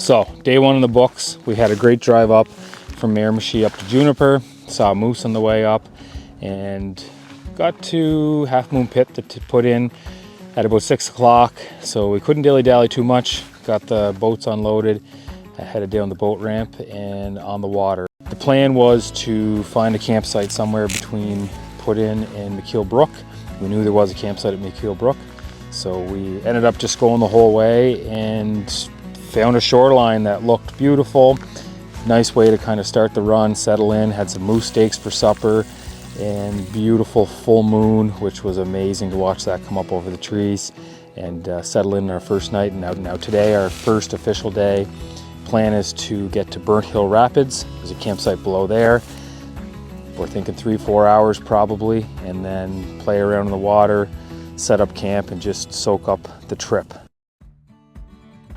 So, day one in the books. We had a great drive up from Miramichi up to Juniper. Saw a moose on the way up and got to Half Moon Pit to put in at about 6 o'clock. So we couldn't dilly-dally too much. Got the boats unloaded. I headed down the boat ramp and on the water. The plan was to find a campsite somewhere between Put In and McKeel Brook. We knew there was a campsite at McKeel Brook. So we ended up just going the whole way and found a shoreline that looked beautiful. Nice way to kind of start the run, settle in. Had some moose steaks for supper and beautiful full moon, which was amazing to watch that come up over the trees, and settle in our first night. And now today, our first official day. Plan is to get to Burnt Hill Rapids. There's a campsite below there. We're thinking 3-4 hours probably, and then play around in the water, set up camp, and just soak up the trip.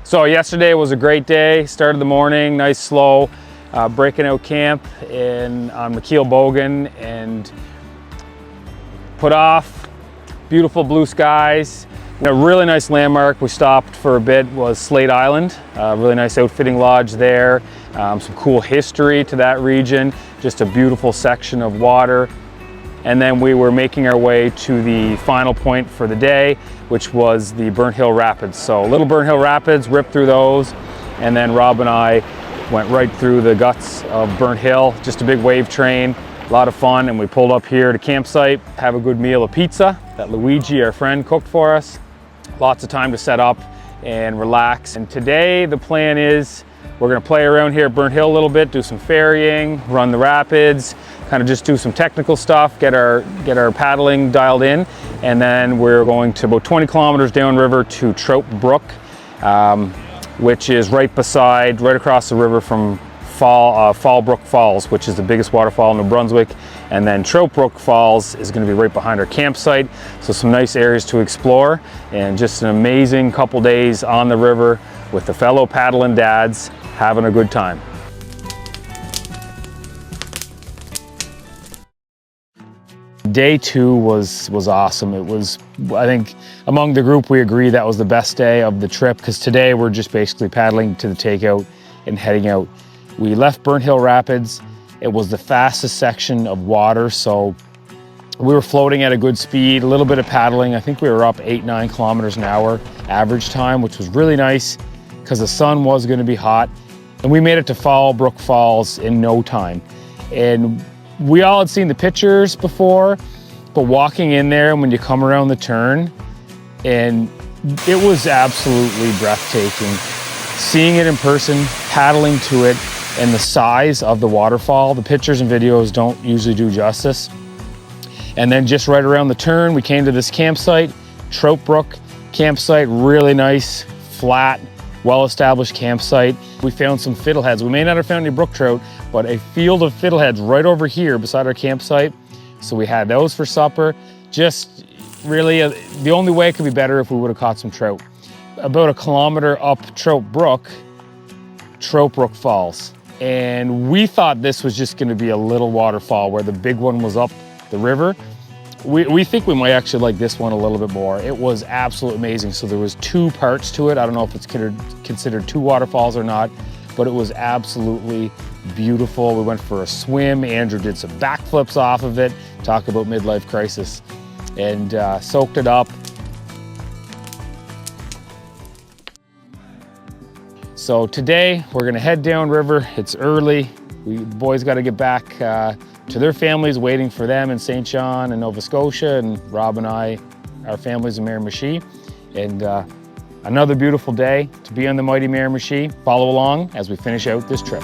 So yesterday was a great day. Started the morning, nice slow, breaking out camp on McKeel Bogan, and put off. Beautiful blue skies. A really nice landmark we stopped for a bit was Slate Island. Really nice outfitting lodge there. Some cool history to that region. Just a beautiful section of water. And then we were making our way to the final point for the day, which was the Burnt Hill Rapids. So Little Burnt Hill Rapids, ripped through those, and then Rob and I went right through the guts of Burnt Hill. Just a big wave train, a lot of fun, and we pulled up here to campsite, have a good meal of pizza that Luigi, our friend, cooked for us. Lots of time to set up and relax. And today the plan is we're gonna play around here at Burnt Hill a little bit, do some ferrying, run the rapids, kind of just do some technical stuff, get our paddling dialed in, and then we're going to about 20 kilometers downriver to Trout Brook, which is right across the river from Fallbrook Falls, which is the biggest waterfall in New Brunswick. And then Trout Brook Falls is going to be right behind our campsite. So some nice areas to explore, and just an amazing couple days on the river with the fellow paddling dads, having a good time. Day two was awesome. It was, I think, among the group we agree that was the best day of the trip, because today we're just basically paddling to the takeout and heading out. We left Burnt Hill Rapids. It was the fastest section of water, so we were floating at a good speed, a little bit of paddling. I think we were up 8-9 kilometers an hour average time, which was really nice because the sun was going to be hot. And we made it to Fallbrook Falls in no time. And we all had seen the pictures before, but walking in there, and when you come around the turn, and it was absolutely breathtaking. Seeing it in person, paddling to it, and the size of the waterfall, the pictures and videos don't usually do justice. And then just right around the turn, we came to this campsite, Trout Brook campsite, really nice, flat, well-established campsite. We found some fiddleheads. We may not have found any brook trout, but a field of fiddleheads right over here beside our campsite. So we had those for supper. Just really, the only way it could be better if we would have caught some trout. About a kilometer up Trout Brook Falls. And we thought this was just gonna be a little waterfall where the big one was up the river. We think we might actually like this one a little bit more. It was absolutely amazing. So there was 2 parts to it. I don't know if it's considered 2 waterfalls or not, but it was absolutely beautiful. We went for a swim. Andrew did some backflips off of it. Talk about midlife crisis. And soaked it up. So today we're gonna head downriver. It's early. The boys gotta get back to their families waiting for them in St. John and Nova Scotia, and Rob and I, our families in Miramichi. And another beautiful day to be on the mighty Miramichi. Follow along as we finish out this trip.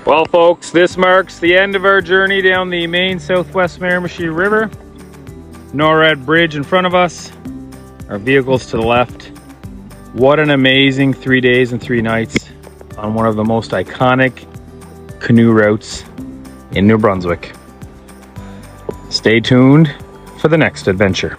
Well, folks, this marks the end of our journey down the main Southwest Miramichi River. NORAD Bridge in front of us, our vehicles to the left. What an amazing 3 days and 3 nights on one of the most iconic canoe routes in New Brunswick. Stay tuned for the next adventure.